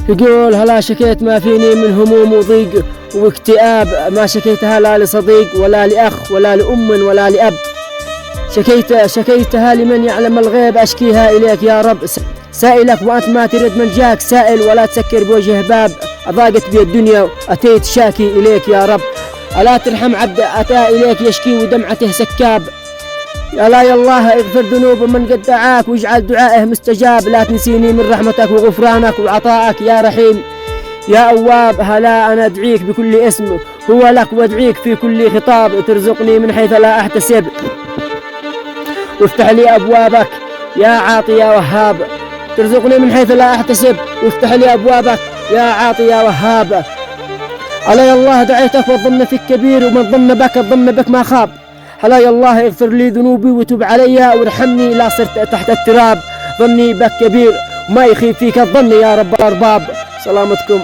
يقول هلا شكيت ما فيني من هموم وضيق واكتئاب، ما شكيتها لا لصديق ولا لأخ ولا لأم ولا لأب، شكيتها لمن يعلم الغيب، أشكيها إليك يا رب. سائلك وأنت ما ترد من جاك سائل، ولا تسكر بوجه باب، أضاقت بي الدنيا أتيت شاكي إليك يا رب. ألا ترحم عبد أتى إليك يشكي ودمعته سكاب، ألا يا الله اغفر ذنوب من قد دعاك واجعل دعائه مستجاب. لا تنسيني من رحمتك وغفرانك وعطائك يا رحيم يا أواب. هلا أنا أدعيك بكل اسم هو لك، وادعيك في كل خطاب، ترزقني من حيث لا أحتسب، وافتح لي أبوابك يا عاطي يا وهاب. ترزقني من حيث لا أحتسب، وافتح لي أبوابك يا عاطي يا وهاب. ألا يا الله دعيتك والظن فيك كبير، ومن ظن بك الظن بك ما خاب. هلا يا الله اغفر لي ذنوبي وتب علي وارحمني، لا صرت تحت التراب، ظني بك كبير وما يخيب فيك الظن يا رب الأرباب. سلامتكم.